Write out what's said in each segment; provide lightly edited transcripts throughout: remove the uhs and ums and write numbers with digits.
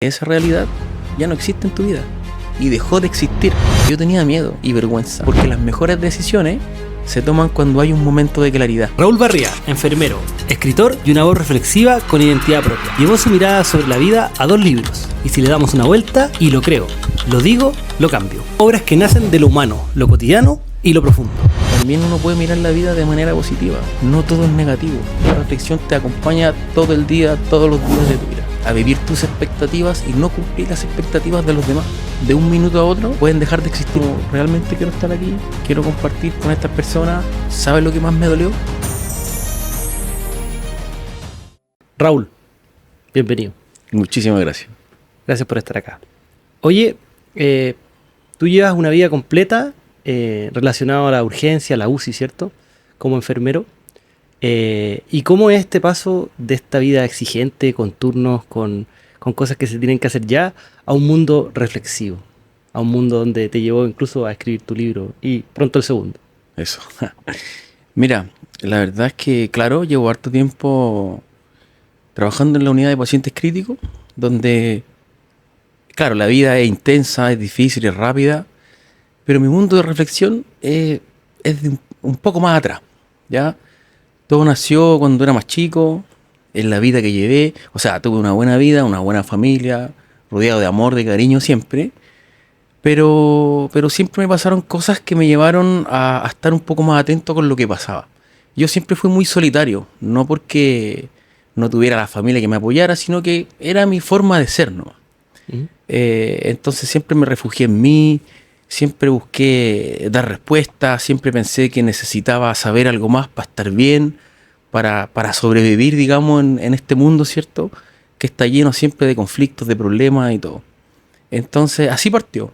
esa realidad ya no existe en tu vida y dejó de existir. Yo tenía miedo y vergüenza porque las mejores decisiones se toman cuando hay un momento de claridad. Raúl Barría, enfermero, escritor y una voz reflexiva con identidad propia. Llevó su mirada sobre la vida a 2 libros. Y si le damos una vuelta, y lo creo, lo digo, lo cambio. Obras que nacen de lo humano, lo cotidiano y lo profundo. También uno puede mirar la vida de manera positiva. No todo es negativo. La reflexión te acompaña todo el día, todos los días de tu vida, a vivir tus expectativas y no cumplir las expectativas de los demás. De un minuto a otro pueden dejar de existir. Realmente quiero estar aquí, quiero compartir con estas personas. ¿Sabes lo que más me dolió? Raúl, bienvenido. Muchísimas gracias. Gracias por estar acá. Oye, tú llevas una vida completa relacionada a la urgencia, a la UCI, ¿cierto? Como enfermero. ¿Y cómo es este paso de esta vida exigente, con turnos, con cosas que se tienen que hacer ya, a un mundo reflexivo? A un mundo donde te llevó incluso a escribir tu libro y pronto el segundo. Eso. Mira, la verdad es que, claro, llevo harto tiempo trabajando en la unidad de pacientes críticos, donde, claro, la vida es intensa, es difícil, es rápida, pero mi mundo de reflexión es de un poco más atrás, ¿ya? Todo nació cuando era más chico, en la vida que llevé. O sea, tuve una buena vida, una buena familia, rodeado de amor, de cariño siempre. Pero siempre me pasaron cosas que me llevaron a estar un poco más atento con lo que pasaba. Yo siempre fui muy solitario, no porque no tuviera la familia que me apoyara, sino que era mi forma de ser, ¿no? Entonces siempre me refugié en mí, siempre busqué dar respuestas, siempre pensé que necesitaba saber algo más para estar bien, para sobrevivir, digamos, en este mundo, ¿cierto? Que está lleno siempre de conflictos, de problemas y todo. Entonces, así partió.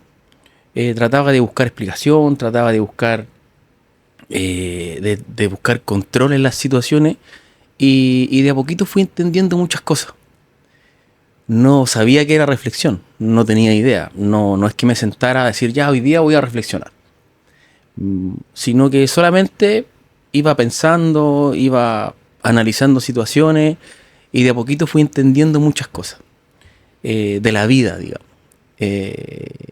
Trataba de buscar explicación, trataba de buscar de buscar control en las situaciones y de a poquito fui entendiendo muchas cosas. No sabía que era reflexión, no tenía idea. No es que me sentara a decir, ya, hoy día voy a reflexionar. Sino que solamente iba pensando, iba analizando situaciones y de a poquito fui entendiendo muchas cosas de la vida, digamos.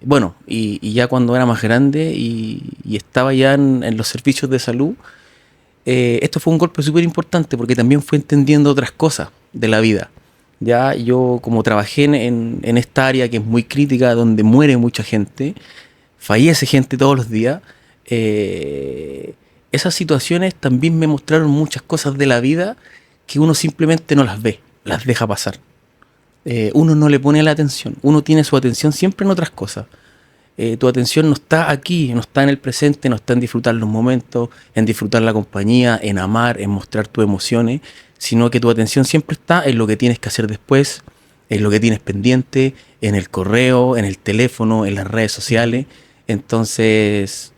Bueno, y ya cuando era más grande y estaba ya en los servicios de salud, esto fue un golpe súper importante porque también fui entendiendo otras cosas de la vida. Ya yo, como trabajé en esta área que es muy crítica, donde muere mucha gente, fallece gente todos los días, esas situaciones también me mostraron muchas cosas de la vida que uno simplemente no las ve, las deja pasar. Uno no le pone la atención, uno tiene su atención siempre en otras cosas. Tu atención no está aquí, no está en el presente, no está en disfrutar los momentos, en disfrutar la compañía, en amar, en mostrar tus emociones, sino que tu atención siempre está en lo que tienes que hacer después, en lo que tienes pendiente, en el correo, en el teléfono, en las redes sociales. Entonces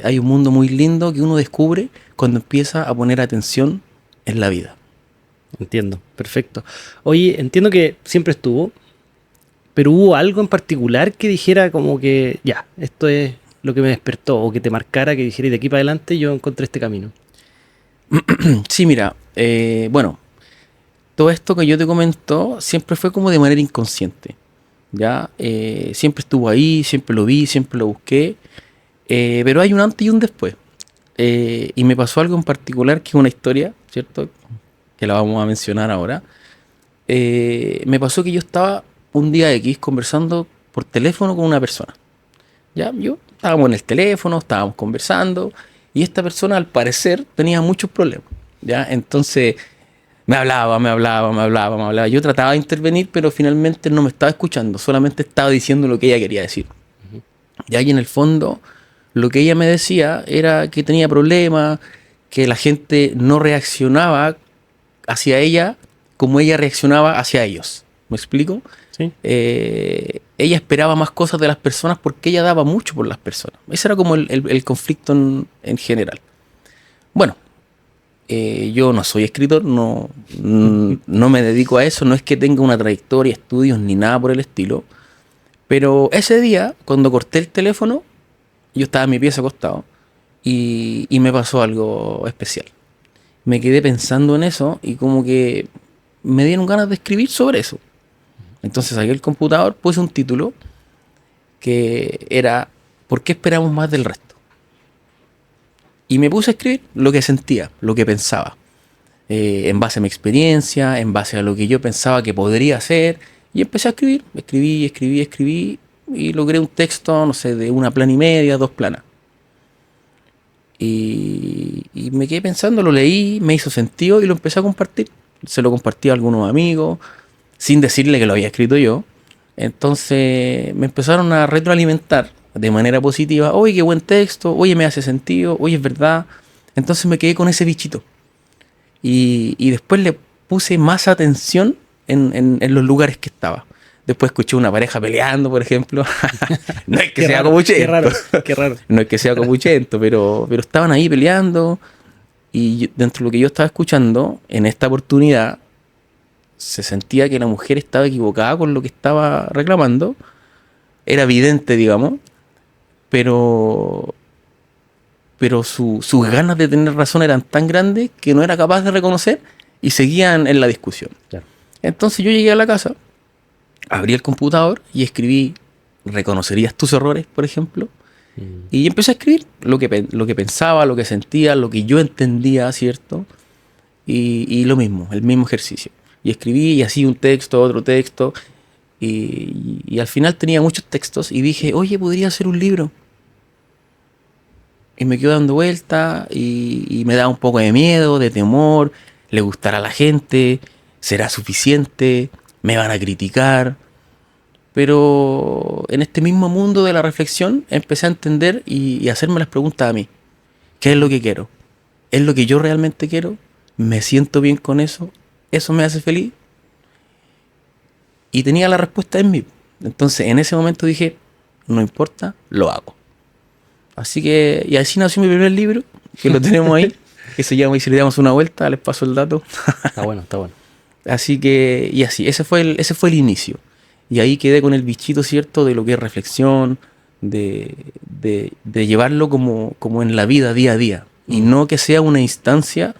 hay un mundo muy lindo que uno descubre cuando empieza a poner atención en la vida. Entiendo, perfecto. Oye, entiendo que siempre estuvo, pero ¿hubo algo en particular que dijera como que ya, esto es lo que me despertó, o que te marcara, que dijera, y de aquí para adelante yo encontré este camino? Sí, mira, bueno, todo esto que yo te comento siempre fue como de manera inconsciente, ¿ya? Siempre estuvo ahí, siempre lo vi, siempre lo busqué, pero hay un antes y un después. Y me pasó algo en particular que es una historia, ¿cierto? Que la vamos a mencionar ahora. Me pasó que yo estaba un día X conversando por teléfono con una persona. Ya, estábamos en el teléfono, estábamos conversando y esta persona al parecer tenía muchos problemas. Ya, entonces me hablaba. Yo trataba de intervenir, pero finalmente no me estaba escuchando, solamente estaba diciendo lo que ella quería decir. Y ahí en el fondo lo que ella me decía era que tenía problemas, que la gente no reaccionaba hacia ella como ella reaccionaba hacia ellos. ¿Me explico? Sí. Ella esperaba más cosas de las personas porque ella daba mucho por las personas. Ese era como el conflicto en general. Bueno, yo no soy escritor, no me dedico a eso, no es que tenga una trayectoria, estudios ni nada por el estilo. Pero ese día, cuando corté el teléfono, yo estaba en mi pieza acostado y me pasó algo especial. Me quedé pensando en eso y como que me dieron ganas de escribir sobre eso. Entonces saqué el computador, puse un título que era ¿por qué esperamos más del resto? Y me puse a escribir lo que sentía, lo que pensaba, en base a mi experiencia, en base a lo que yo pensaba que podría hacer. Y empecé a escribir, escribí y logré un texto, no sé, de una plana y media, dos planas. Y me quedé pensando, lo leí, me hizo sentido y lo empecé a compartir. Se lo compartí a algunos amigos, sin decirle que lo había escrito yo. Entonces me empezaron a retroalimentar de manera positiva. Oye, qué buen texto, oye, me hace sentido, oye, es verdad. Entonces me quedé con ese bichito. Y después le puse más atención en los lugares que estaba. Después escuché una pareja peleando, por ejemplo. No es que Qué sea raro, copuchento. qué raro, qué raro. No es que sea copuchento, pero estaban ahí peleando. Y dentro de lo que yo estaba escuchando, en esta oportunidad, se sentía que la mujer estaba equivocada con lo que estaba reclamando. Era evidente, digamos, pero, sus ganas de tener razón eran tan grandes que no era capaz de reconocer y seguían en la discusión. Claro. Entonces yo llegué a la casa, abrí el computador y escribí, ¿reconocerías tus errores, por ejemplo? Mm. Y empecé a escribir lo que pensaba, lo que sentía, lo que yo entendía, ¿cierto? Y lo mismo, el mismo ejercicio. Y escribí y así un texto, otro texto. Y al final tenía muchos textos y dije, oye, podría ser un libro. Y me quedo dando vuelta y me da un poco de miedo, de temor, le gustará a la gente, será suficiente, me van a criticar. Pero en este mismo mundo de la reflexión empecé a entender y hacerme las preguntas a mí. ¿Qué es lo que quiero? ¿Es lo que yo realmente quiero? ¿Me siento bien con eso? ¿Eso me hace feliz? Y tenía la respuesta en mí. Entonces en ese momento dije, no importa, lo hago. Así que, y así nació mi primer libro, que lo tenemos ahí, que se llama Y si le damos una vuelta, les paso el dato. Está bueno, está bueno. Así que, y así, ese fue el inicio. Y ahí quedé con el bichito, ¿cierto? De lo que es reflexión, de llevarlo como en la vida día a día. Y no que sea una instancia,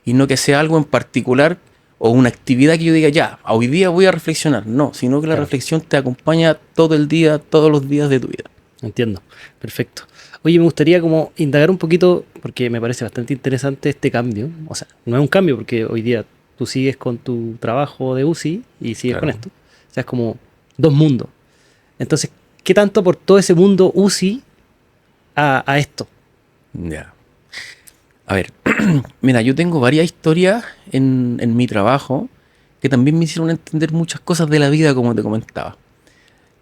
y no que sea algo en particular o una actividad que yo diga, ya, hoy día voy a reflexionar. No, sino que la Claro. reflexión te acompaña todo el día, todos los días de tu vida. Entiendo, perfecto. Oye, me gustaría como indagar un poquito, porque me parece bastante interesante este cambio. O sea, no es un cambio porque hoy día tú sigues con tu trabajo de UCI y sigues con Claro. esto. O sea, es como dos mundos. Entonces, ¿qué tanto aportó ese mundo UCI a esto? Ya. A ver, mira, yo tengo varias historias en mi trabajo que también me hicieron entender muchas cosas de la vida, como te comentaba.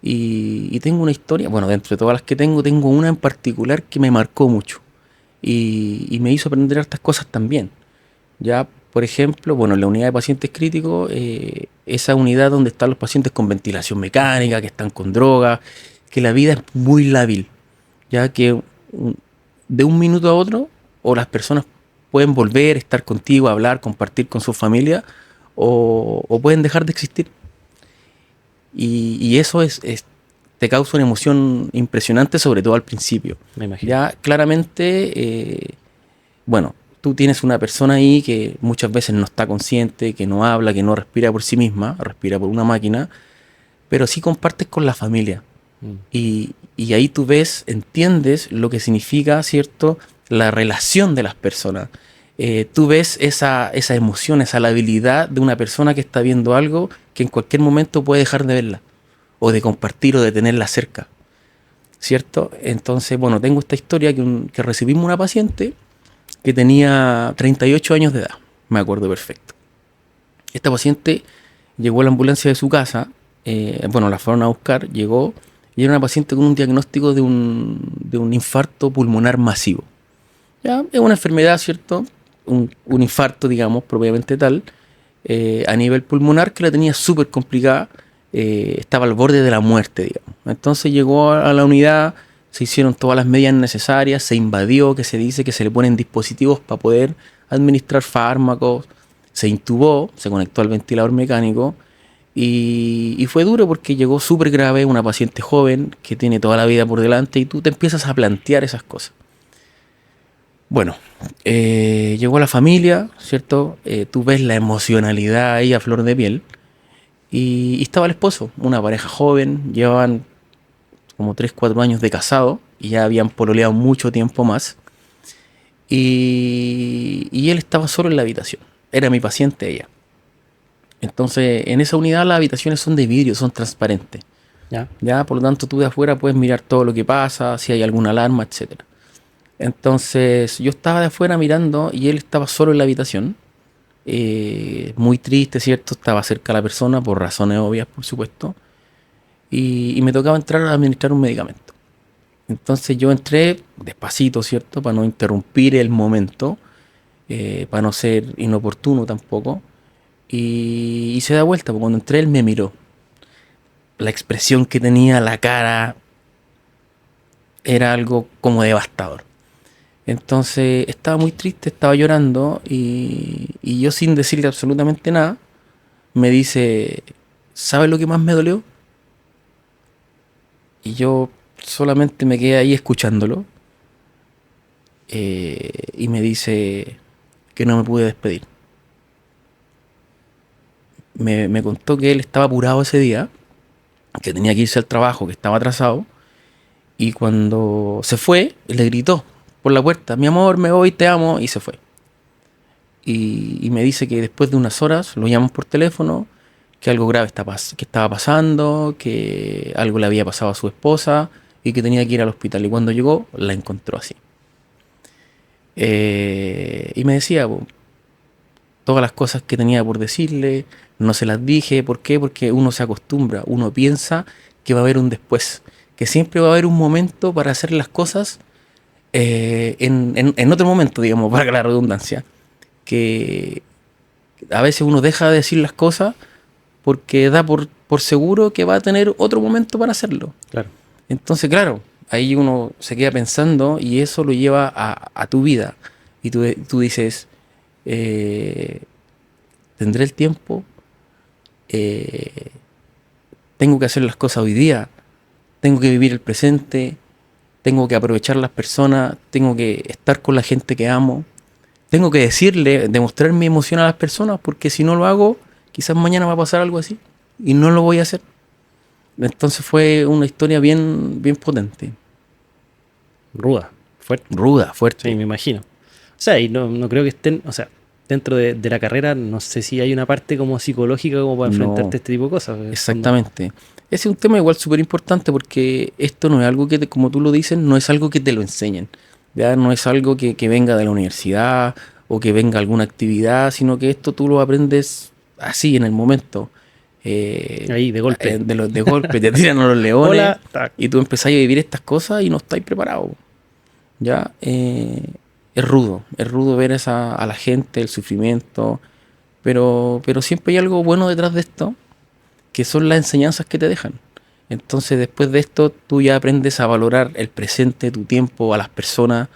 Y tengo una historia, bueno, dentro de todas las que tengo una en particular que me marcó mucho y me hizo aprender hartas cosas también. Ya, por ejemplo, bueno, en la unidad de pacientes críticos, esa unidad donde están los pacientes con ventilación mecánica, que están con drogas, que la vida es muy lábil, ya que de un minuto a otro, o las personas pueden volver, estar contigo, hablar, compartir con su familia, o pueden dejar de existir. Y eso te causa una emoción impresionante, sobre todo al principio. Me imagino. Ya claramente, bueno, tú tienes una persona ahí que muchas veces no está consciente, que no habla, que no respira por sí misma, respira por una máquina, pero sí compartes con la familia. Mm. Y ahí tú ves, entiendes lo que significa, ¿cierto?, la relación de las personas. Tú ves esa emoción, esa labilidad de una persona que está viendo algo que en cualquier momento puede dejar de verla, o de compartir, o de tenerla cerca, ¿cierto? Entonces, bueno, tengo esta historia que recibimos una paciente que tenía 38 años de edad, me acuerdo perfecto. Esta paciente llegó a la ambulancia de su casa, bueno, la fueron a buscar, llegó, y era una paciente con un diagnóstico de un infarto pulmonar masivo. ¿Ya? Es una enfermedad, ¿cierto? Un infarto, digamos, propiamente tal, a nivel pulmonar, que la tenía súper complicada, estaba al borde de la muerte, digamos. Entonces llegó a la unidad, se hicieron todas las medidas necesarias, se invadió, que se dice que se le ponen dispositivos para poder administrar fármacos, se intubó, se conectó al ventilador mecánico, y fue duro porque llegó súper grave, una paciente joven que tiene toda la vida por delante, y tú te empiezas a plantear esas cosas. Bueno, llegó la familia, ¿cierto? Tú ves la emocionalidad ahí a flor de piel. y estaba el esposo, una pareja joven, llevaban como 3 4 años de casado y ya habían pololeado mucho tiempo más. Y él estaba solo en la habitación. Era mi paciente ella. Entonces, en esa unidad las habitaciones son de vidrio, son transparentes. Ya. Ya, por lo tanto, tú de afuera puedes mirar todo lo que pasa, si hay alguna alarma, etcétera. Entonces, yo estaba de afuera mirando y él estaba solo en la habitación. Muy triste, ¿cierto? Estaba cerca de la persona, por razones obvias, por supuesto. Y me tocaba entrar a administrar un medicamento. Entonces yo entré despacito, ¿cierto? Para no interrumpir el momento, para no ser inoportuno tampoco. Y se da vuelta, porque cuando entré él me miró. La expresión que tenía, la cara, era algo como devastador. Entonces estaba muy triste, estaba llorando y yo sin decirle absolutamente nada, me dice, ¿sabes lo que más me dolió? Y yo solamente me quedé ahí escuchándolo y me dice que no me pude despedir. Me contó que él estaba apurado ese día, que tenía que irse al trabajo, que estaba atrasado, y cuando se fue, le gritó por la puerta, mi amor, me voy, te amo, y se fue. Y me dice que después de unas horas lo llaman por teléfono, que algo grave que estaba pasando, que algo le había pasado a su esposa y que tenía que ir al hospital. Y cuando llegó, la encontró así. Y me decía, po, todas las cosas que tenía por decirle, no se las dije. ¿Por qué? Porque uno se acostumbra, uno piensa que va a haber un después, que siempre va a haber un momento para hacer las cosas en otro momento, digamos, para la redundancia. Que a veces uno deja de decir las cosas porque da por seguro que va a tener otro momento para hacerlo. Claro. Entonces, claro, ahí uno se queda pensando y eso lo lleva a tu vida. Y tú dices, ¿tendré el tiempo? Eh, ¿Tengo que hacer las cosas hoy día? ¿Tengo que vivir el presente? ¿Tengo que aprovechar las personas? ¿Tengo que estar con la gente que amo? ¿Tengo que decirle, demostrar mi emoción a las personas? Porque si no lo hago, quizás mañana va a pasar algo así y no lo voy a hacer. Entonces fue una historia bien, bien potente. Ruda, fuerte. Ruda, fuerte. Sí, me imagino. O sea, y no creo que estén, o sea, dentro de la carrera, no sé si hay una parte como psicológica como para enfrentarte a este tipo de cosas. Exactamente. Ese es un tema igual súper importante porque esto no es algo que, como tú lo dices, no es algo que te lo enseñen. ¿Ya? No es algo que venga de la universidad o que venga alguna actividad, sino que esto tú lo aprendes así en el momento. Ahí, de golpe. De golpe, te tiran a los leones. Hola, y tú empezás a vivir estas cosas y no estáis preparados. ¿Ya? Es rudo ver a la gente, el sufrimiento, pero siempre hay algo bueno detrás de esto, que son las enseñanzas que te dejan. Entonces después de esto tú ya aprendes a valorar el presente, tu tiempo, a las personas,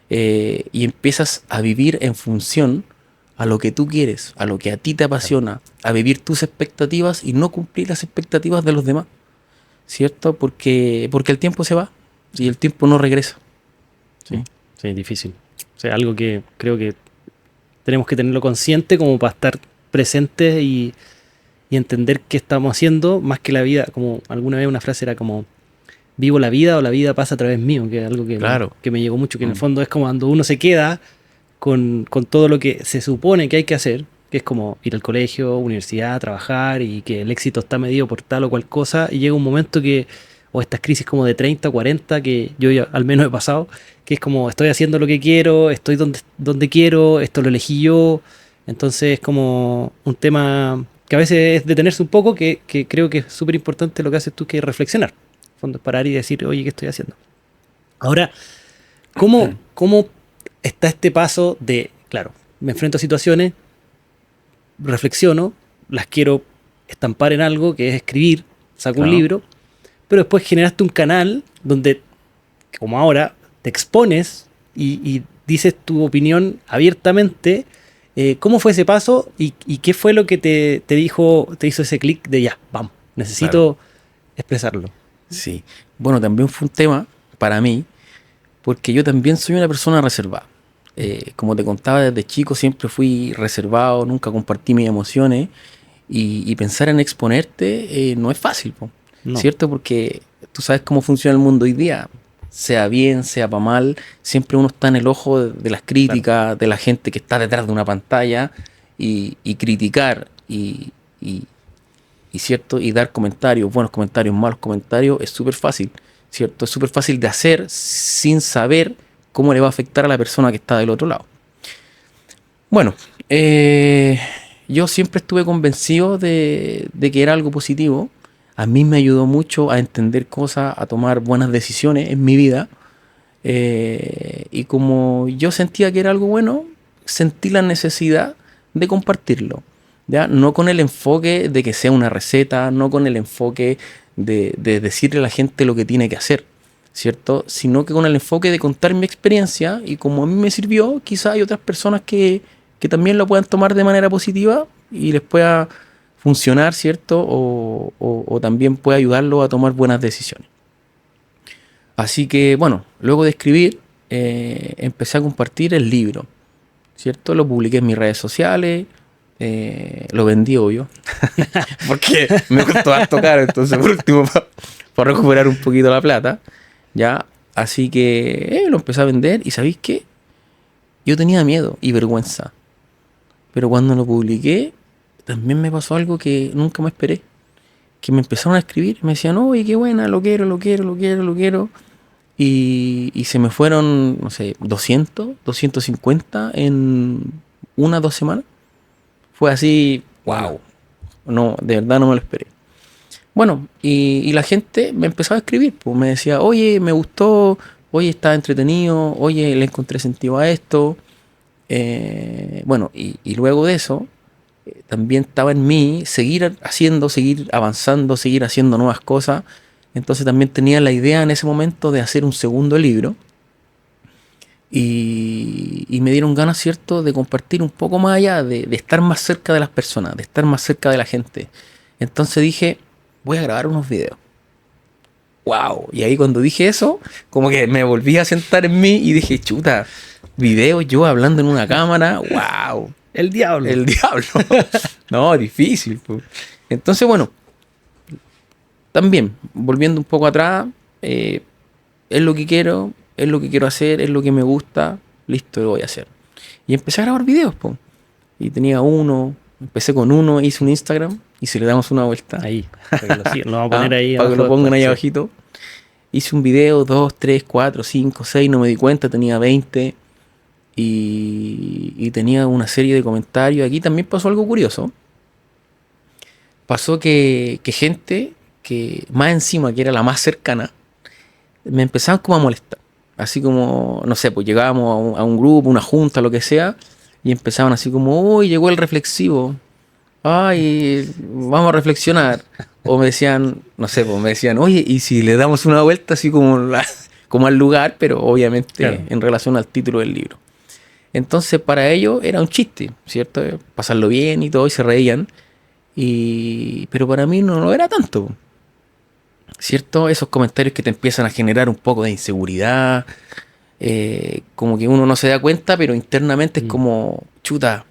y empiezas a vivir en función a lo que tú quieres, a lo que a ti te apasiona, a vivir tus expectativas y no cumplir las expectativas de los demás, ¿cierto? Porque el tiempo se va y el tiempo no regresa. Sí, sí, difícil. O sea, algo que creo que tenemos que tenerlo consciente como para estar presentes y entender qué estamos haciendo, más que la vida, como alguna vez una frase era como, vivo la vida o la vida pasa a través mío, que es algo que, claro, que me llegó mucho, que en el fondo es como cuando uno se queda con todo lo que se supone que hay que hacer, que es como ir al colegio, universidad, trabajar y que el éxito está medido por tal o cual cosa, y llega un momento que, o estas crisis como de 30, 40, que yo ya al menos he pasado, que es como estoy haciendo lo que quiero, estoy donde quiero, esto lo elegí yo, entonces es como un tema que a veces es detenerse un poco, que creo que es súper importante lo que haces tú, que es reflexionar. En el fondo es parar y decir, oye, ¿qué estoy haciendo? Ahora, ¿cómo está este paso de, claro, me enfrento a situaciones, reflexiono, las quiero estampar en algo, que es escribir, saco un libro, pero después generaste un canal donde, como ahora, te expones y dices tu opinión abiertamente. ¿Cómo fue ese paso y qué fue lo que te hizo ese clic de ya, vamos, necesito expresarlo? Sí, bueno, también fue un tema para mí, porque yo también soy una persona reservada. Como te contaba, desde chico siempre fui reservado, nunca compartí mis emociones y pensar en exponerte no es fácil, po, No. ¿cierto? Porque tú sabes cómo funciona el mundo hoy día. Sea bien, sea para mal, siempre uno está en el ojo de las críticas, de la gente que está detrás de una pantalla y criticar y cierto, y dar comentarios, buenos comentarios, malos comentarios, es súper fácil, ¿cierto? Es súper fácil de hacer sin saber cómo le va a afectar a la persona que está del otro lado. Bueno, yo siempre estuve convencido de que era algo positivo. A mí me ayudó mucho a entender cosas, a tomar buenas decisiones en mi vida. Y como yo sentía que era algo bueno, sentí la necesidad de compartirlo. ¿Ya? No con el enfoque de que sea una receta, no con el enfoque de decirle a la gente lo que tiene que hacer, ¿cierto? Sino que con el enfoque de contar mi experiencia y como a mí me sirvió, quizás hay otras personas que también lo puedan tomar de manera positiva y les pueda funcionar, ¿cierto? O también puede ayudarlo a tomar buenas decisiones. Así que, bueno, luego de escribir, empecé a compartir el libro, ¿cierto? Lo publiqué en mis redes sociales, lo vendí, obvio, porque me costó harto caro, entonces por último, para recuperar un poquito la plata, ¿ya? Así que lo empecé a vender y ¿sabéis qué? Yo tenía miedo y vergüenza, pero cuando lo publiqué, también me pasó algo que nunca me esperé, que me empezaron a escribir, me decían, oye, qué buena, lo quiero, lo quiero, lo quiero, lo quiero. Y se me fueron, no sé, 200, 250 en 1 o 2 semanas. Fue así, wow. No, de verdad no me lo esperé. Bueno, y la gente me empezaba a escribir, pues me decía, oye, me gustó, oye, está entretenido, oye, le encontré sentido a esto. Bueno, y luego de eso, también estaba en mí seguir haciendo, seguir avanzando, seguir haciendo nuevas cosas. Entonces también tenía la idea en ese momento de hacer un segundo libro. Y me dieron ganas, ¿cierto?, de compartir un poco más allá, de estar más cerca de las personas, de estar más cerca de la gente. Entonces dije, voy a grabar unos videos. ¡Wow! Y ahí cuando dije eso, como que me volví a sentar en mí y dije, chuta, videos yo hablando en una cámara, ¡wow! El diablo. El diablo. No, difícil, pues. Entonces, bueno, también, volviendo un poco atrás, es lo que quiero, es lo que quiero hacer, es lo que me gusta, listo, lo voy a hacer. Y empecé a grabar videos, pues. Y tenía uno, empecé con uno, hice un Instagram, y si le damos una vuelta, Ahí, para que lo sigan. Lo vamos a poner ahí. para que abajo lo pongan después, ahí sí. abajito. Hice un video, 2, 3, 4, 5, 6, no me di cuenta, tenía 20 y tenía una serie de comentarios. Aquí también pasó algo curioso. Pasó que gente que más encima, que era la más cercana, me empezaban como a molestar. Así como, no sé, pues llegábamos a un grupo, una junta, lo que sea, y empezaban así como, uy, llegó el reflexivo. Ay, vamos a reflexionar. O me decían, no sé, pues me decían, oye, ¿y si le damos una vuelta así como, como al lugar, pero obviamente Claro. en relación al título del libro? Entonces para ellos era un chiste, ¿cierto? Pasarlo bien y todo, y se reían. Pero para mí no lo era tanto, ¿cierto? Esos comentarios que te empiezan a generar un poco de inseguridad, como que uno no se da cuenta, pero internamente es como, chuta,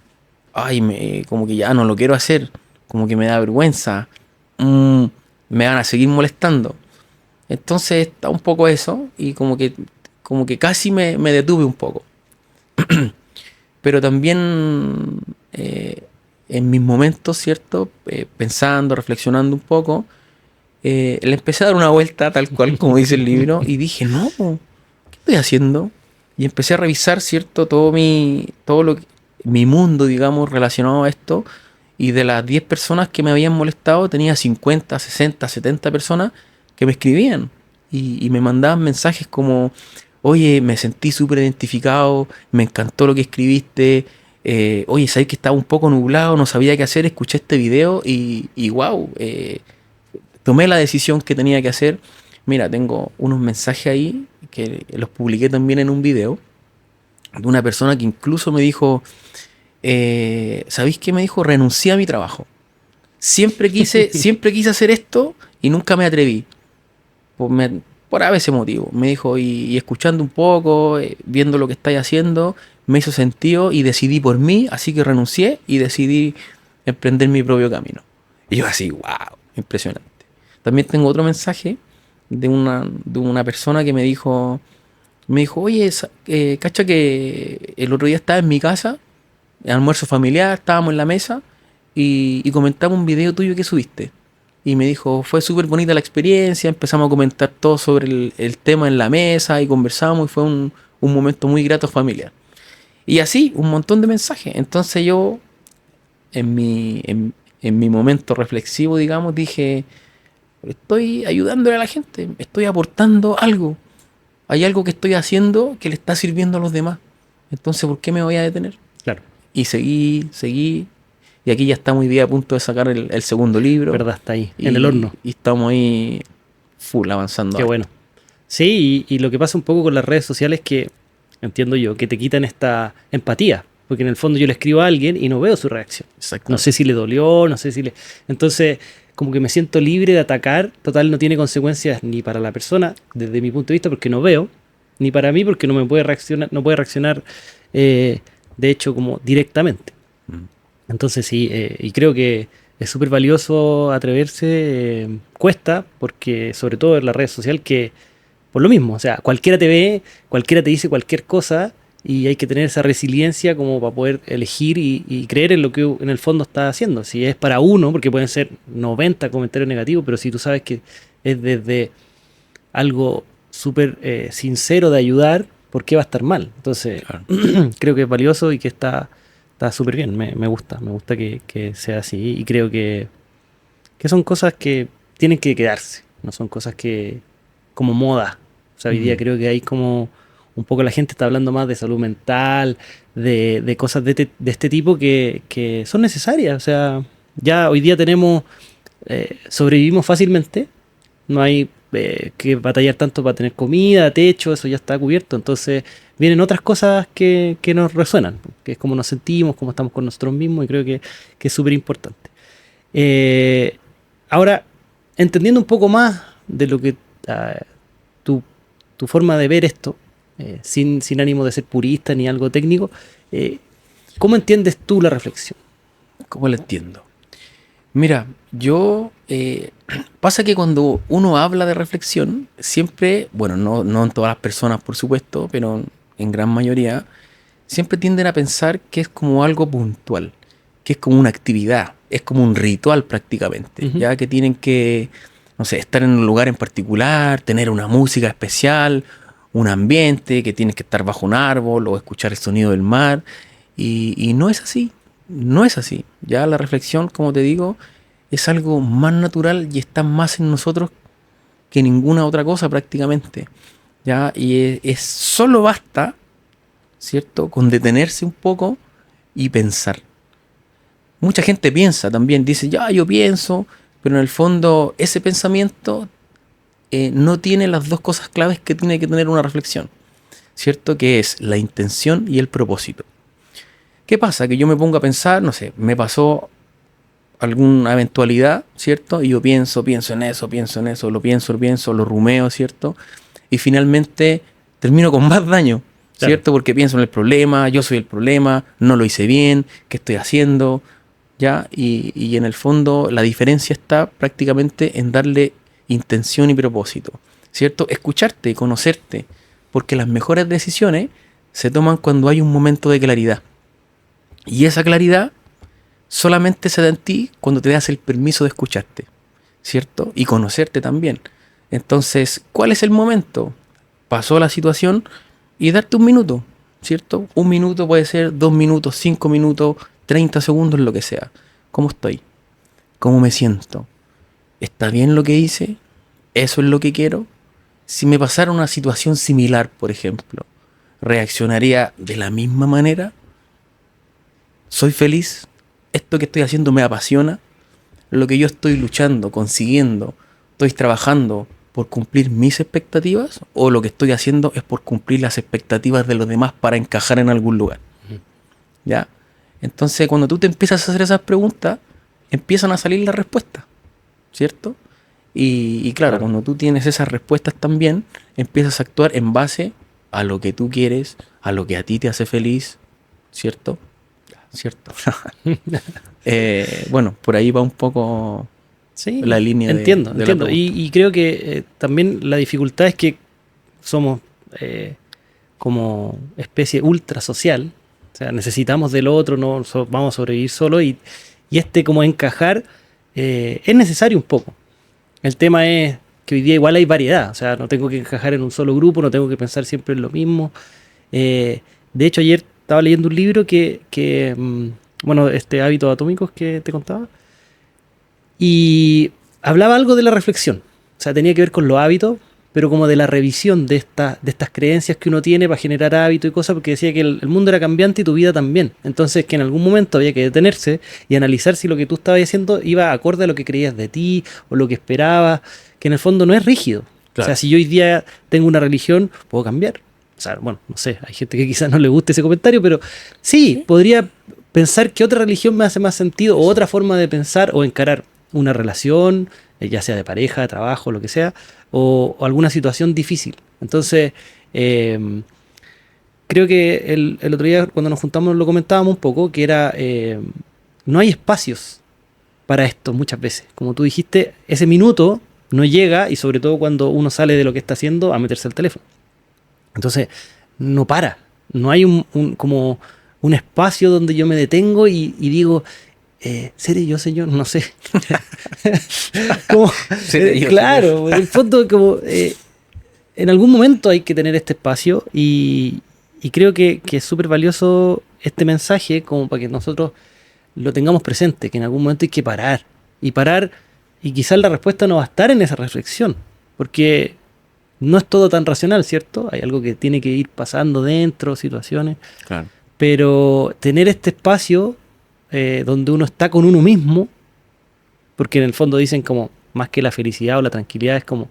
ay, como que ya no lo quiero hacer, como que me da vergüenza, me van a seguir molestando. Entonces está un poco eso y como que casi me detuve un poco. Pero también en mis momentos, ¿cierto? Pensando, reflexionando un poco, le empecé a dar una vuelta tal cual como dice el libro y dije, no, ¿qué estoy haciendo? Y empecé a revisar, ¿cierto? Mi mundo, digamos, relacionado a esto. Y de las 10 personas que me habían molestado, tenía 50, 60, 70 personas que me escribían. Y me mandaban mensajes como, oye, me sentí súper identificado, me encantó lo que escribiste. Oye, sabes que estaba un poco nublado, no sabía qué hacer, escuché este video y wow, tomé la decisión que tenía que hacer. Mira, tengo unos mensajes ahí que los publiqué también en un video de una persona que incluso me dijo, ¿sabéis qué me dijo? Renuncié a mi trabajo. Siempre quise hacer esto y nunca me atreví. Por a veces motivo. Me dijo, y escuchando un poco, viendo lo que estáis haciendo, me hizo sentido y decidí por mí, así que renuncié y decidí emprender mi propio camino. Y yo así, wow, impresionante. También tengo otro mensaje de una persona que me dijo, oye, cacha que el otro día estaba en mi casa, almuerzo familiar, estábamos en la mesa y comentamos un video tuyo que subiste. Y me dijo, fue súper bonita la experiencia, empezamos a comentar todo sobre el tema en la mesa y conversamos y fue un momento muy grato familiar. Y así, un montón de mensajes. Entonces yo, en mi momento reflexivo, digamos, dije, estoy ayudándole a la gente, estoy aportando algo. Hay algo que estoy haciendo que le está sirviendo a los demás. Entonces, ¿por qué me voy a detener? Claro. Y seguí. Y aquí ya estamos hoy día a punto de sacar el segundo libro. ¿Verdad? Está ahí, en el horno. Y estamos ahí full avanzando. Qué bueno. Sí, y lo que pasa un poco con las redes sociales es que, entiendo yo, que te quitan esta empatía. Porque en el fondo yo le escribo a alguien y no veo su reacción. Exacto. No sé si le dolió, no sé si le... Entonces, como que me siento libre de atacar. Total, no tiene consecuencias ni para la persona, desde mi punto de vista, porque no veo. Ni para mí, porque no puede reaccionar, de hecho, como directamente. Entonces sí, y creo que es súper valioso atreverse, cuesta, porque sobre todo en la red social que, por lo mismo, o sea, cualquiera te ve, cualquiera te dice cualquier cosa y hay que tener esa resiliencia como para poder elegir y creer en lo que en el fondo está haciendo. Si es para uno, porque pueden ser 90 comentarios negativos, pero si tú sabes que es desde algo súper sincero de ayudar, ¿por qué va a estar mal? Entonces, claro. Creo que es valioso y que está súper bien, me gusta que sea así y creo que son cosas que tienen que quedarse, no son cosas que como moda. O sea, hoy día creo que hay como un poco la gente está hablando más de salud mental, de cosas de este tipo que son necesarias. O sea, ya hoy día sobrevivimos fácilmente, no hay que batallar tanto para tener comida, techo, eso ya está cubierto. Entonces vienen otras cosas que nos resuenan, que es cómo nos sentimos, cómo estamos con nosotros mismos, y creo que es súper importante. Ahora, entendiendo un poco más de lo que tu forma de ver esto, sin ánimo de ser purista ni algo técnico, ¿cómo entiendes tú la reflexión? ¿Cómo la entiendo? Mira, pasa que cuando uno habla de reflexión, siempre, bueno, no en todas las personas por supuesto, pero en gran mayoría, siempre tienden a pensar que es como algo puntual, que es como una actividad, es como un ritual prácticamente, ya que tienen que, no sé, estar en un lugar en particular, tener una música especial, un ambiente, que tienes que estar bajo un árbol o escuchar el sonido del mar, y no es así. No es así. Ya la reflexión, como te digo, es algo más natural y está más en nosotros que ninguna otra cosa prácticamente. ¿Ya? Y solo basta, ¿cierto?, con detenerse un poco y pensar. Mucha gente piensa también, dice, ya, yo pienso, pero en el fondo ese pensamiento no tiene las dos cosas claves que tiene que tener una reflexión, ¿cierto?, que es la intención y el propósito. ¿Qué pasa? Que yo me pongo a pensar, no sé, me pasó alguna eventualidad, ¿cierto? Y yo pienso en eso, lo pienso, lo rumeo, ¿cierto? Y finalmente termino con más daño, ¿cierto? Claro. Porque pienso en el problema, yo soy el problema, no lo hice bien, ¿qué estoy haciendo? ¿Ya? Y en el fondo la diferencia está prácticamente en darle intención y propósito, ¿cierto? Escucharte, conocerte, porque las mejores decisiones se toman cuando hay un momento de claridad. Y esa claridad solamente se da en ti cuando te das el permiso de escucharte, ¿cierto? Y conocerte también. Entonces, ¿cuál es el momento? Pasó la situación y darte un minuto, ¿cierto? Un minuto puede ser 2 minutos, 5 minutos, 30 segundos, lo que sea. ¿Cómo estoy? ¿Cómo me siento? ¿Está bien lo que hice? ¿Eso es lo que quiero? Si me pasara una situación similar, por ejemplo, ¿reaccionaría de la misma manera? ¿Soy feliz? ¿Esto que estoy haciendo me apasiona? ¿Lo que yo estoy luchando, consiguiendo, estoy trabajando por cumplir mis expectativas? ¿O lo que estoy haciendo es por cumplir las expectativas de los demás para encajar en algún lugar? ¿Ya? Entonces, cuando tú te empiezas a hacer esas preguntas, empiezan a salir las respuestas, ¿cierto? Y claro, cuando tú tienes esas respuestas también, empiezas a actuar en base a lo que tú quieres, a lo que a ti te hace feliz, ¿cierto? ¿cierto? Bueno, por ahí va un poco Sí, la línea entiendo, de la entiendo. pregunta. Y creo que también la dificultad es que somos como especie ultra social, o sea, necesitamos del otro, no vamos a sobrevivir solo y este como encajar es necesario un poco. El tema es que hoy día igual hay variedad, o sea, no tengo que encajar en un solo grupo, no tengo que pensar siempre en lo mismo. Eh, de hecho, ayer estaba leyendo un libro bueno, Hábitos Atómicos que te contaba, y hablaba algo de la reflexión. O sea, tenía que ver con los hábitos, pero como de la revisión de estas creencias que uno tiene para generar hábitos y cosas, porque decía que el mundo era cambiante y tu vida también. Entonces, que en algún momento había que detenerse y analizar si lo que tú estabas haciendo iba acorde a lo que creías de ti o lo que esperabas, que en el fondo no es rígido. O sea, Claro. si yo hoy día tengo una religión, puedo cambiar. O sea, bueno, no sé, hay gente que quizás no le guste ese comentario, pero sí, Sí. podría pensar que otra religión me hace más sentido o otra forma de pensar o encarar una relación, ya sea de pareja, de trabajo, lo que sea, o alguna situación difícil. Entonces, eh, creo que el otro día cuando nos juntamos lo comentábamos un poco, que era, no hay espacios para esto muchas veces. Como tú dijiste, ese minuto no llega y sobre todo cuando uno sale de lo que está haciendo a meterse al teléfono. Entonces, no para. No hay como un espacio donde yo me detengo y digo, ¿seré yo, señor? No sé. Como, Seré yo, señor. claro, en el fondo, como en algún momento hay que tener este espacio y creo que es súper valioso este mensaje como para que nosotros lo tengamos presente, que en algún momento hay que parar. Y parar, y quizás la respuesta no va a estar en esa reflexión, porque no es todo tan racional, ¿cierto? Hay algo que tiene que ir pasando dentro, situaciones, Claro. pero tener este espacio donde uno está con uno mismo, porque en el fondo dicen como más que la felicidad o la tranquilidad es como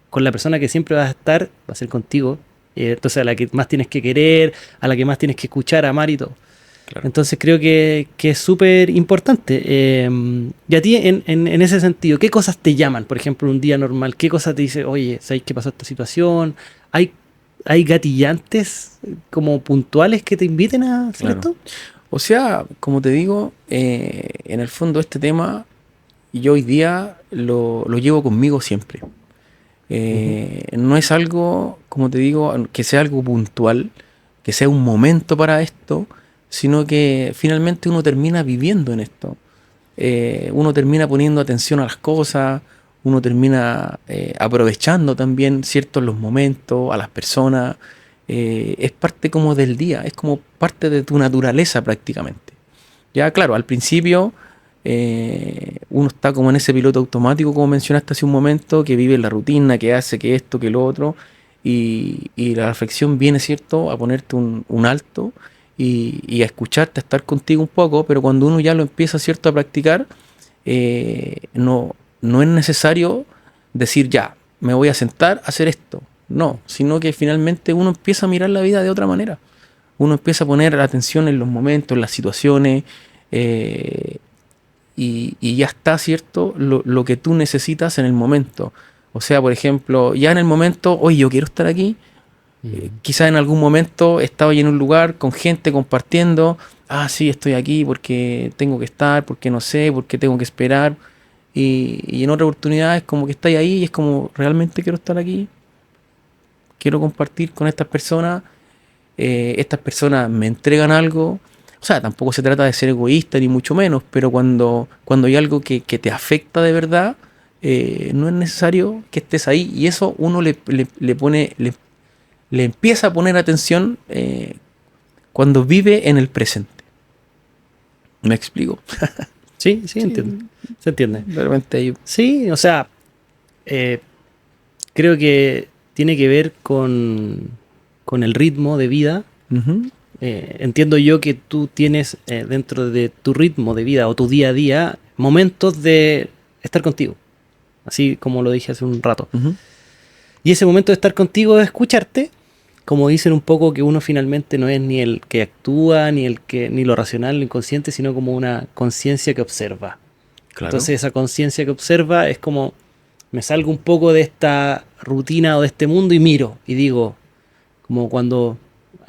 con la persona que siempre vas a estar, va a ser contigo, entonces a la que más tienes que querer, a la que más tienes que escuchar, amar y todo. Claro. Entonces creo que es súper importante. Y a ti, en ese sentido, ¿qué cosas te llaman? Por ejemplo, un día normal, ¿qué cosas te dice, oye, ¿sabes qué pasó esta situación? ¿Hay, hay gatillantes como puntuales que te inviten a hacer Claro. esto? O sea, como te digo, en el fondo este tema yo hoy día lo llevo conmigo siempre. Ujú. No es algo, como te digo, que sea algo puntual, que sea un momento para esto, sino que finalmente uno termina viviendo en esto. Uno termina poniendo atención a las cosas, uno termina aprovechando también ciertos los momentos, a las personas. Es parte como del día, es como parte de tu naturaleza prácticamente. Ya, claro, al principio uno está como en ese piloto automático, como mencionaste hace un momento, que vive la rutina, que hace que esto, que lo otro, y la reflexión viene, ¿cierto?, a ponerte un alto y a escucharte, a estar contigo un poco, pero cuando uno ya lo empieza, ¿cierto?, a practicar, no es necesario decir, ya, me voy a sentar a hacer esto. No, sino que finalmente uno empieza a mirar la vida de otra manera. Uno empieza a poner atención en los momentos, en las situaciones, eh, y ya está, ¿cierto? Lo que tú necesitas en el momento. O sea, por ejemplo, ya en el momento, oye, yo quiero estar aquí. Mm. Quizás en algún momento estaba en un lugar con gente compartiendo. Ah, sí, estoy aquí porque tengo que estar, porque no sé, porque tengo que esperar. Y en otra oportunidad es como que estáis ahí y es como, realmente quiero estar aquí. Quiero compartir con estas personas me entregan algo. O sea, tampoco se trata de ser egoísta ni mucho menos, pero cuando hay algo que te afecta de verdad, no es necesario que estés ahí y eso uno le empieza a poner atención cuando vive en el presente. ¿Me explico? Sí, sí, Sí, entiendo. Se entiende. de repente hay... Sí, o sea, eh, creo que tiene que ver con el ritmo de vida. Ujú, Entiendo yo que tú tienes dentro de tu ritmo de vida o tu día a día momentos de estar contigo, así como lo dije hace un rato. ujú, Y ese momento de estar contigo es escucharte, como dicen un poco que uno finalmente no es ni el que actúa, ni lo racional, lo inconsciente, sino como una conciencia que observa. claro. Entonces esa conciencia que observa es como me salgo un poco de esta rutina o de este mundo y miro y digo, como cuando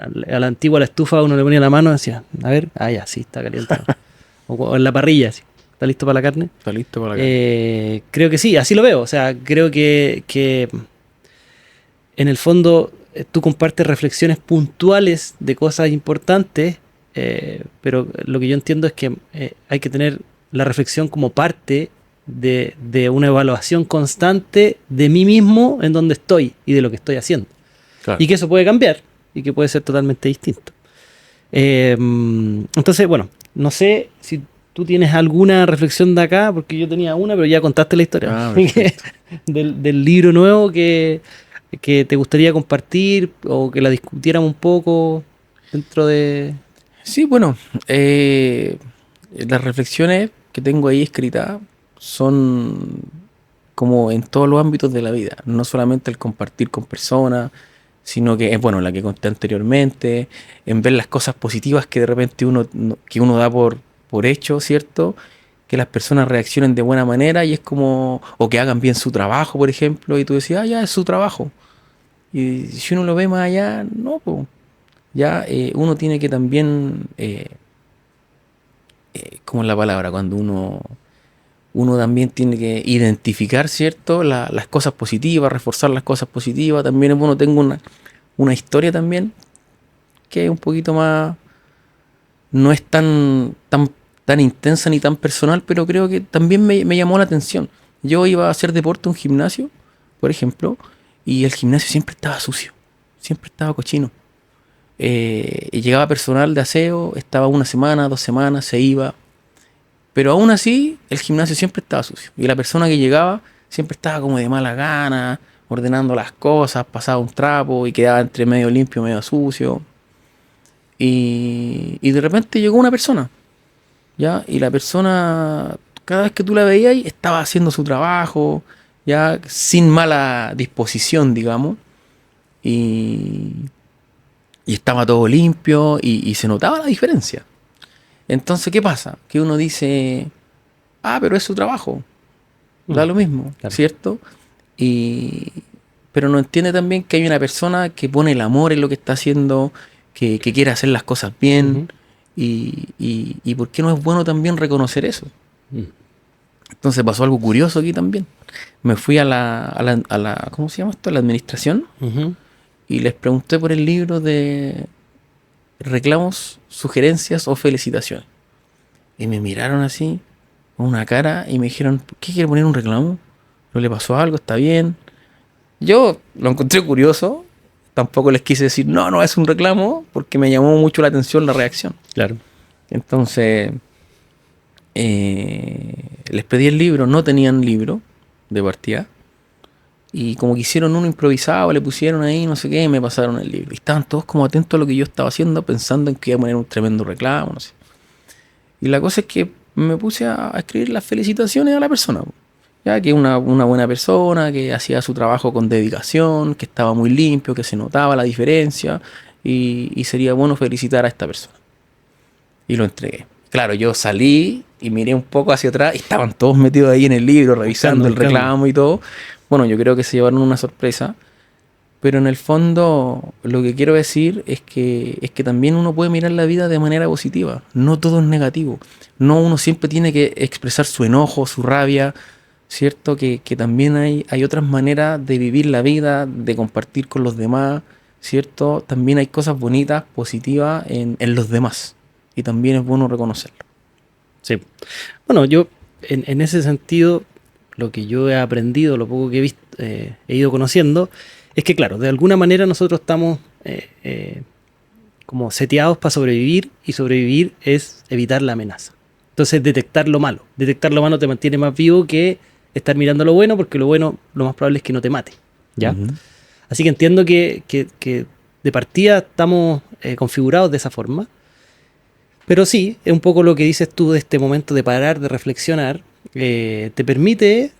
a la antigua, la estufa, uno le ponía la mano y decía, a ver, ya, sí, está caliente. O en la parrilla, así, ¿está listo para la carne? Está listo para la carne. Creo que sí, así lo veo. O sea, creo que en el fondo tú compartes reflexiones puntuales de cosas importantes, pero lo que yo entiendo es que hay que tener la reflexión como parte de una evaluación constante de mí mismo en donde estoy y de lo que estoy haciendo. Claro. Y que eso puede cambiar y que puede ser totalmente distinto. Entonces, bueno, no sé si tú tienes alguna reflexión de acá, porque yo tenía una, pero ya contaste la historia. Del libro nuevo que te gustaría compartir o que la discutiéramos un poco dentro de... Sí, bueno, las reflexiones que tengo ahí escritas son como en todos los ámbitos de la vida, no solamente el compartir con personas, sino que es bueno la que conté anteriormente, en ver las cosas positivas que de repente uno da por hecho, ¿cierto? Que las personas reaccionen de buena manera y es como, o que hagan bien su trabajo, por ejemplo, y tú decías, ya es su trabajo. Y si uno lo ve más allá, no, pues ya uno tiene que también, ¿cómo es la palabra? Cuando uno también tiene que identificar, ¿cierto? Las cosas positivas, reforzar las cosas positivas. También es bueno, tengo una historia también que es un poquito más, no es tan intensa ni tan personal, pero creo que también me llamó la atención. Yo iba a hacer deporte en un gimnasio, por ejemplo, y el gimnasio siempre estaba sucio, siempre estaba cochino. Y llegaba personal de aseo, estaba una semana, 2 semanas, se iba. Pero aún así, el gimnasio siempre estaba sucio. Y la persona que llegaba siempre estaba como de mala gana, ordenando las cosas, pasaba un trapo y quedaba entre medio limpio, medio sucio. Y de repente llegó una persona, ¿ya? Y la persona, cada vez que tú la veías, estaba haciendo su trabajo, ya sin mala disposición, digamos. Y estaba todo limpio y se notaba la diferencia. Entonces, ¿qué pasa? Que uno dice, pero es su trabajo, da lo mismo, Claro. ¿cierto? Pero no entiende también que hay una persona que pone el amor en lo que está haciendo, que quiere hacer las cosas bien, y ¿por qué no es bueno también reconocer eso? Entonces pasó algo curioso aquí también. Me fui a la ¿cómo se llama esto? A la administración, y les pregunté por el libro de reclamos, sugerencias o felicitaciones. Y me miraron así, con una cara, y me dijeron, ¿por qué quiere poner un reclamo? ¿No le pasó algo? ¿Está bien? Yo lo encontré curioso, tampoco les quise decir, no es un reclamo, porque me llamó mucho la atención la reacción. Claro. Entonces, les pedí el libro, no tenían libro de partida, y como que hicieron uno improvisado, le pusieron ahí, no sé qué, y me pasaron el libro. Y estaban todos como atentos a lo que yo estaba haciendo, pensando en que iba a poner un tremendo reclamo, no sé. Y la cosa es que me puse a escribir las felicitaciones a la persona, ya que una buena persona, que hacía su trabajo con dedicación, que estaba muy limpio, que se notaba la diferencia, y sería bueno felicitar a esta persona. Y lo entregué. Claro, yo salí y miré un poco hacia atrás y estaban todos metidos ahí en el libro, revisando el reclamo y todo. Bueno, yo creo que se llevaron una sorpresa, pero en el fondo lo que quiero decir es que también uno puede mirar la vida de manera positiva. No todo es negativo. No uno siempre tiene que expresar su enojo, su rabia, ¿cierto? Que también hay otras maneras de vivir la vida, de compartir con los demás, ¿cierto? También hay cosas bonitas, positivas en los demás. Y también es bueno reconocerlo. Sí. Bueno, yo en ese sentido, lo que yo he aprendido, lo poco que he visto, he ido conociendo, es que claro, de alguna manera nosotros estamos como seteados para sobrevivir, y sobrevivir es evitar la amenaza. Entonces detectar lo malo. Detectar lo malo te mantiene más vivo que estar mirando lo bueno, porque lo bueno lo más probable es que no te mate, ¿ya? Uh-huh. Así que entiendo que de partida estamos configurados de esa forma. Pero sí, es un poco lo que dices tú de este momento de parar, de reflexionar. Te permite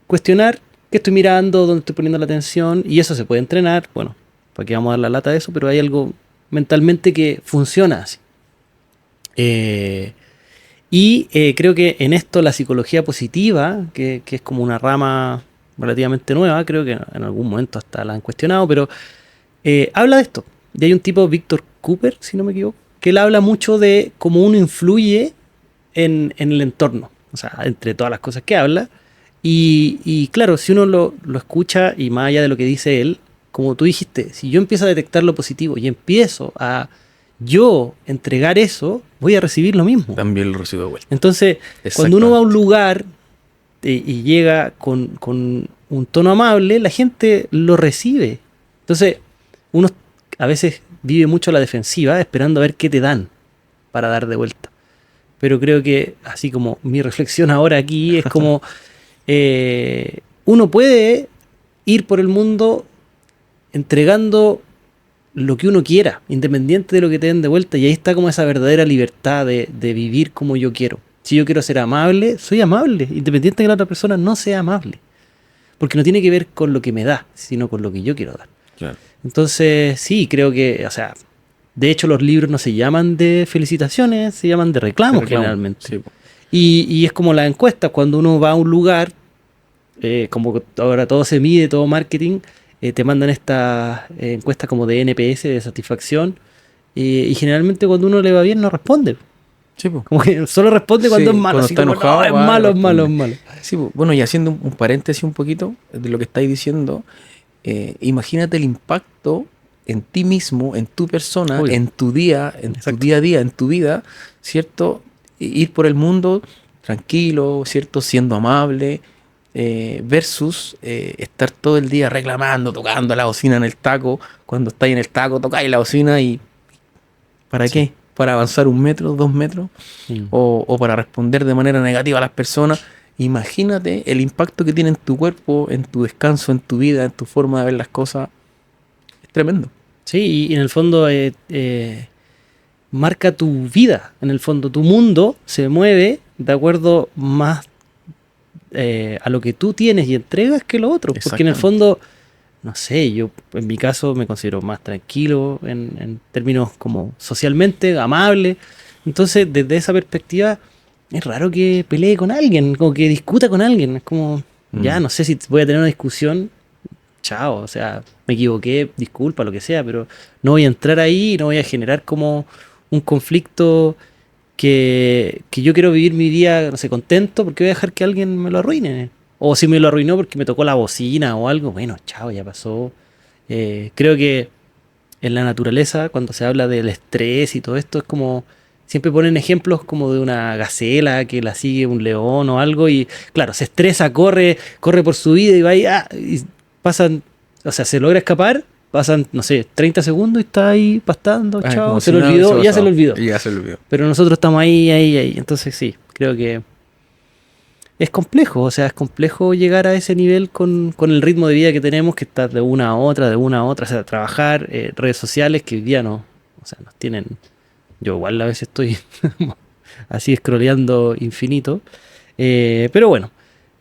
cuestionar qué estoy mirando, dónde estoy poniendo la atención, y eso se puede entrenar. Bueno, para qué vamos a dar la lata de eso, pero hay algo mentalmente que funciona así. Creo que en esto la psicología positiva, que es como una rama relativamente nueva, creo que en algún momento hasta la han cuestionado, pero habla de esto. y hay un tipo, Víctor Cooper, si no me equivoco, que él habla mucho de cómo uno influye en el entorno, o sea, entre todas las cosas que habla. Y claro, si uno lo escucha y más allá de lo que dice él, como tú dijiste, si yo empiezo a detectar lo positivo y empiezo a yo entregar eso, voy a recibir lo mismo. También lo recibo de vuelta. Entonces, cuando uno va a un lugar y llega con un tono amable, la gente lo recibe. Entonces, uno a veces vive mucho a la defensiva, esperando a ver qué te dan para dar de vuelta. Pero creo que, así como mi reflexión ahora aquí, es como uno puede ir por el mundo entregando lo que uno quiera, independiente de lo que te den de vuelta, y ahí está como esa verdadera libertad de vivir como yo quiero. Si yo quiero ser amable, soy amable, independiente de que la otra persona no sea amable, porque no tiene que ver con lo que me da, sino con lo que yo quiero dar. Claro. Entonces, sí, creo que, o sea, de hecho los libros no se llaman de felicitaciones, se llaman de reclamos generalmente. Sí. Y es como las encuestas, cuando uno va a un lugar, como ahora todo se mide, todo marketing, te mandan estas encuestas como de NPS, de satisfacción, y generalmente cuando uno le va bien no responde. Sí, po. Como que solo responde cuando es malo. Cuando así está como, enojado, "No, es va y malo, es responde". malo, es malo. Sí, po. Bueno, y haciendo un paréntesis un poquito de lo que estáis diciendo, imagínate el impacto en ti mismo, en tu persona, Obvio. en tu día, Exacto. tu día a día, en tu vida, ¿cierto? Ir por el mundo tranquilo, ¿cierto? Siendo amable, versus estar todo el día reclamando, tocando la bocina en el taco. Cuando estáis en el taco, tocáis la bocina y ¿para Sí. qué? ¿Para avanzar 1 metro, 2 metros? Mm. O para responder de manera negativa a las personas. Imagínate el impacto que tiene en tu cuerpo, en tu descanso, en tu vida, en tu forma de ver las cosas. Es tremendo. Sí, y en el fondo marca tu vida. En el fondo, tu mundo se mueve de acuerdo más a lo que tú tienes y entregas que lo otro. Porque en el Exactamente. fondo, no sé, yo en mi caso me considero más tranquilo en términos como socialmente, amable. Entonces, desde esa perspectiva, es raro que pelee con alguien, como que discuta con alguien. Es como, ya no sé si voy a tener una discusión, chao, o sea, me equivoqué, disculpa, lo que sea, pero no voy a entrar ahí y no voy a generar como un conflicto que yo quiero vivir mi día, no sé, contento porque voy a dejar que alguien me lo arruine. O si me lo arruinó porque me tocó la bocina o algo, bueno, chao, ya pasó. Creo que en la naturaleza, cuando se habla del estrés y todo esto, es como, siempre ponen ejemplos como de una gacela que la sigue un león o algo y, claro, se estresa, corre por su vida y va ahí, y pasan, o sea, se logra escapar, pasan, no sé, 30 segundos y está ahí pastando, Ay, chao, como se si lo nada olvidó, hubiese ya se pasado. lo olvidó. Y ya se lo olvidó. Pero nosotros estamos ahí. Entonces sí, creo que es complejo. O sea, es complejo llegar a ese nivel con el ritmo de vida que tenemos, que está de una a otra, de una a otra. O sea, trabajar, redes sociales que hoy día no, o sea, nos tienen... Yo igual a veces estoy así scrolleando infinito. Pero bueno,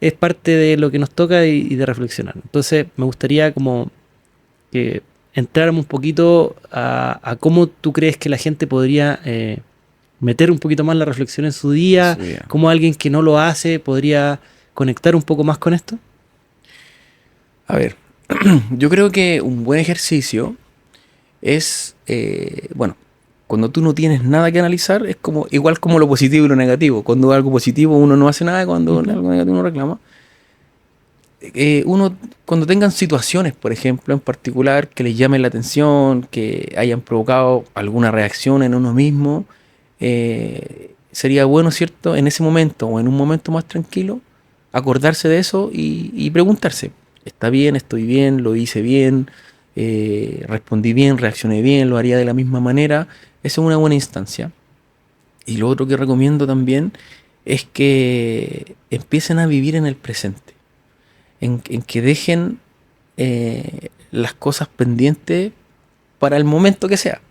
es parte de lo que nos toca y de reflexionar. Entonces me gustaría como que entráramos un poquito a cómo tú crees que la gente podría meter un poquito más la reflexión en su día, Su vida. cómo alguien que no lo hace podría conectar un poco más con esto. A ver, yo creo que un buen ejercicio es, bueno, cuando tú no tienes nada que analizar, es como igual como lo positivo y lo negativo. Cuando algo positivo uno no hace nada, cuando algo negativo uno reclama. Uno, cuando tengan situaciones, por ejemplo, en particular, que les llamen la atención, que hayan provocado alguna reacción en uno mismo, sería bueno, ¿cierto? En ese momento o en un momento más tranquilo, acordarse de eso y preguntarse, ¿está bien? ¿Estoy bien? ¿Lo hice bien? ¿Respondí bien? ¿Reaccioné bien? ¿Lo haría de la misma manera? Esa es una buena instancia. Y lo otro que recomiendo también es que empiecen a vivir en el presente, en que dejen las cosas pendientes para el momento que sea,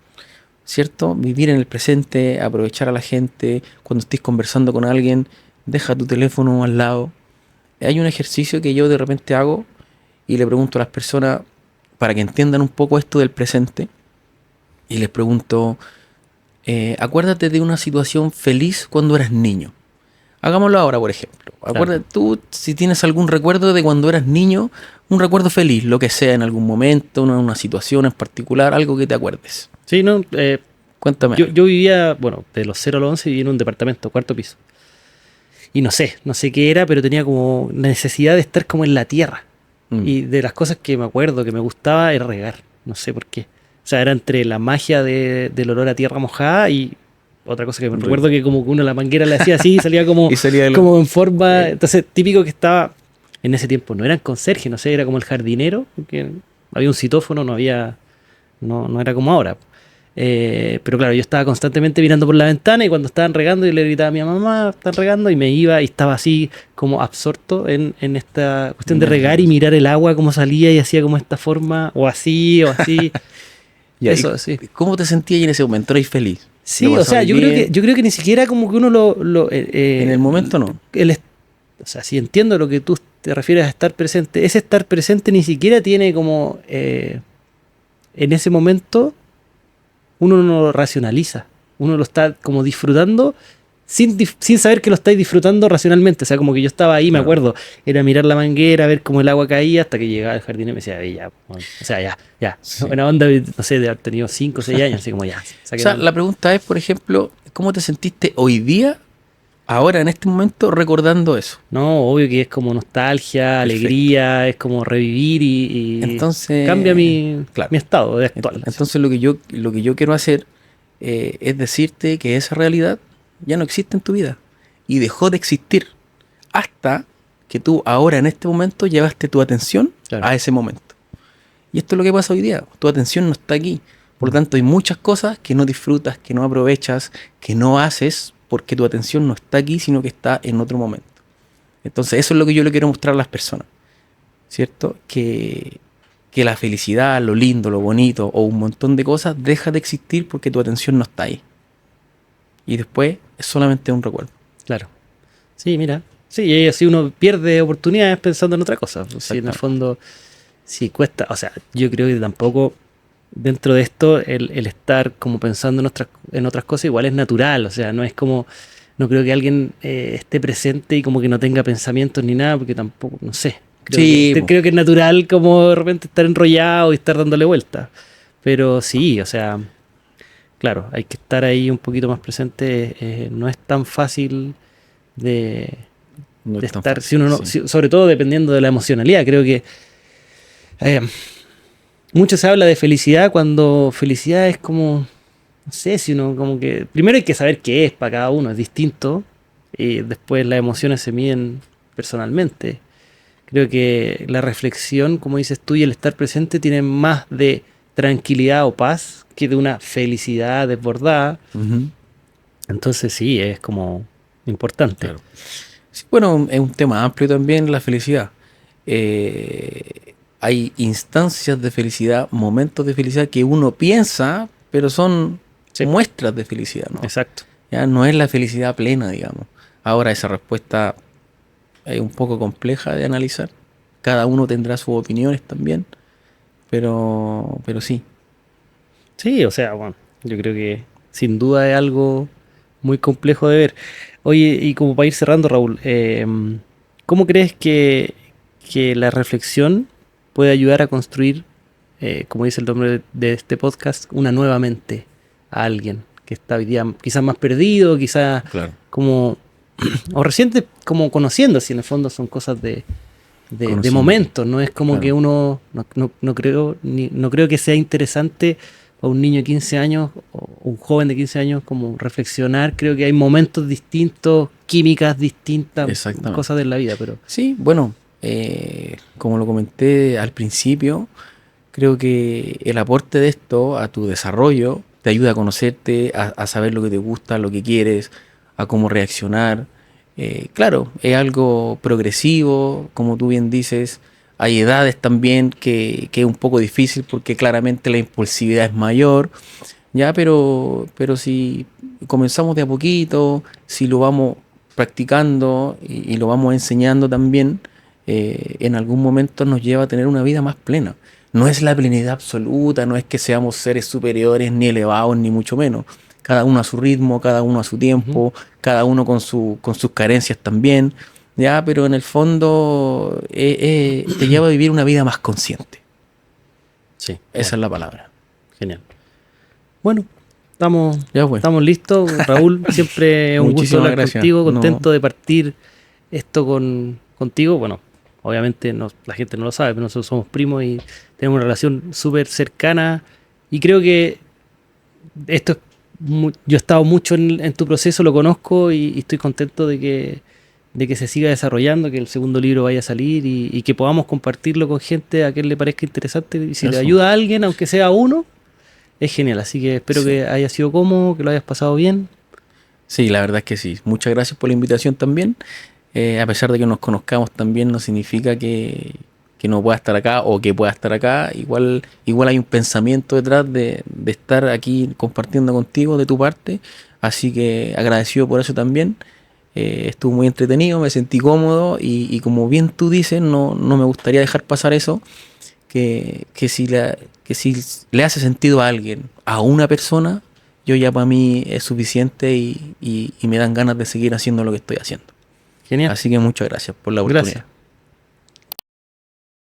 ¿cierto? Vivir en el presente, aprovechar a la gente. Cuando estés conversando con alguien, deja tu teléfono al lado. Hay un ejercicio que yo de repente hago y le pregunto a las personas para que entiendan un poco esto del presente, y les pregunto, acuérdate de una situación feliz cuando eras niño. Hagámoslo ahora, por ejemplo. Acuérdate tú, si tienes algún recuerdo de cuando eras niño, un recuerdo feliz, lo que sea, en algún momento, una situación en particular, algo que te acuerdes. Sí, no, Cuéntame. yo vivía, bueno, de los 0 a los 11 vivía en un departamento, cuarto piso. Y no sé qué era, pero tenía como necesidad de estar como en la tierra. Y de las cosas que me acuerdo que me gustaba era regar, no sé por qué. O sea, era entre la magia del olor a tierra mojada y otra cosa que me recuerdo que como que uno la manguera le hacía así y salía como, Y salía como en forma. Entonces, típico que estaba en ese tiempo, no eran conserje, no sé, era como el jardinero, porque había un citófono, no era como ahora. Pero claro, yo estaba constantemente mirando por la ventana y cuando estaban regando yo le gritaba a mi mamá, están regando y me iba y estaba así como absorto en esta cuestión de regar y mirar el agua cómo salía y hacía como esta forma o así o así. Ya, Eso, sí. ¿cómo te sentías en ese momento? ¿Eras feliz? Sí, ¿Lo o sea, pasabas bien? yo creo que ni siquiera como que uno En el momento no. o sea, si entiendo lo que tú te refieres a estar presente, ese estar presente ni siquiera tiene como en ese momento uno no lo racionaliza, uno lo está como disfrutando sin saber que lo estáis disfrutando racionalmente. O sea, como que yo estaba ahí, me Claro. acuerdo, era mirar la manguera, ver cómo el agua caía hasta que llegaba el jardín y me decía, ya, bueno, o sea, ya, Sí. buena onda, no sé, de haber tenido 5 o 6 años, así como ya, O saquen sea, la pregunta es, por ejemplo, ¿cómo te sentiste hoy día, ahora, en este momento, recordando eso? No, obvio que es como nostalgia, Perfecto. alegría, es como revivir y cambia Entonces, mi claro. estado de actual. Así. Entonces lo que yo quiero hacer es decirte que esa realidad ya no existe en tu vida y dejó de existir hasta que tú ahora en este momento llevaste tu atención Claro. a ese momento. Y esto es lo que pasa hoy día. Tu atención no está aquí. Por lo Mm. tanto, hay muchas cosas que no disfrutas, que no aprovechas, que no haces porque tu atención no está aquí, sino que está en otro momento. Entonces, eso es lo que yo le quiero mostrar a las personas. ¿Cierto? Que la felicidad, lo lindo, lo bonito o un montón de cosas deja de existir porque tu atención no está ahí. Y después es solamente un recuerdo. Claro. Sí, mira. Sí, y así uno pierde oportunidades pensando en otra cosa. Pues, sí, en el Exactamente. fondo, sí cuesta. O sea, yo creo que tampoco dentro de esto el estar como pensando en otras cosas igual es natural. O sea, no es como. No creo que alguien esté presente y como que no tenga pensamientos ni nada, porque tampoco, no sé. Sí, po. Creo que es natural como de repente estar enrollado y estar dándole vueltas. Pero sí, o sea, claro, hay que estar ahí un poquito más presente. No es tan fácil de, No de es tan estar, si fácil, uno no, sí. sobre todo dependiendo de la emocionalidad. Creo que eh, mucho se habla de felicidad cuando felicidad es como, no sé, si uno como que, primero hay que saber qué es para cada uno, es distinto, y después las emociones se miden personalmente. Creo que la reflexión, como dices tú, y el estar presente tienen más de tranquilidad o paz que de una felicidad desbordada. Ujú, Entonces sí, es como importante. claro. Sí, bueno, es un tema amplio también la felicidad. Hay instancias de felicidad, momentos de felicidad que uno piensa, pero son Sí, muestras de felicidad, ¿no? exacto. Ya no es la felicidad plena, digamos. Ahora esa respuesta es un poco compleja de analizar. Cada uno tendrá sus opiniones también, pero sí. Sí, o sea, bueno, yo creo que sin duda es algo muy complejo de ver. Oye, y como para ir cerrando, Raúl, ¿cómo crees que la reflexión puede ayudar a construir, como dice el nombre de este podcast, una nueva mente a alguien que está hoy día quizás más perdido, quizás Claro. como, o reciente como conociendo, si en el fondo son cosas de Conociéndote. momentos, no es como que Claro. uno, no creo que sea interesante a un niño de 15 años o un joven de 15 años como reflexionar, creo que hay momentos distintos, químicas distintas, Exactamente. cosas de la vida, pero Sí, bueno, como lo comenté al principio, creo que el aporte de esto a tu desarrollo te ayuda a conocerte, a saber lo que te gusta, lo que quieres, a cómo reaccionar. Claro, es algo progresivo, como tú bien dices. Hay edades también que es un poco difícil porque claramente la impulsividad es mayor, ya, pero si comenzamos de a poquito, si lo vamos practicando y lo vamos enseñando también, en algún momento nos lleva a tener una vida más plena. No es la plenidad absoluta, no es que seamos seres superiores ni elevados, ni mucho menos. cada uno a su ritmo, cada uno a su tiempo, cada uno con sus carencias también, ya, pero en el fondo te lleva a vivir una vida más consciente. Sí. Esa es la palabra. Genial. Bueno, estamos, Ya, pues. estamos listos. Raúl, siempre es un gusto Muchísimas hablar gracias. contigo, contento No. de partir esto contigo. Bueno, obviamente la gente no lo sabe, pero nosotros somos primos y tenemos una relación súper cercana. Y creo que esto es yo he estado mucho en tu proceso, lo conozco y estoy contento de que se siga desarrollando, que el segundo libro vaya a salir y que podamos compartirlo con gente a quien le parezca interesante. Y si le Eso. ayuda a alguien, aunque sea uno, es genial. Así que espero Sí. que haya sido cómodo, que lo hayas pasado bien. Sí, la verdad es que sí. Muchas gracias por la invitación también. A pesar de que nos conozcamos también no significa que no pueda estar acá o que pueda estar acá. Igual hay un pensamiento detrás de estar aquí compartiendo contigo de tu parte. Así que agradecido por eso también. Estuvo muy entretenido, me sentí cómodo y como bien tú dices, no me gustaría dejar pasar eso. Que si le hace sentido a alguien, a una persona, yo ya para mí es suficiente y me dan ganas de seguir haciendo lo que estoy haciendo. Genial. Así que muchas gracias por la oportunidad. Gracias.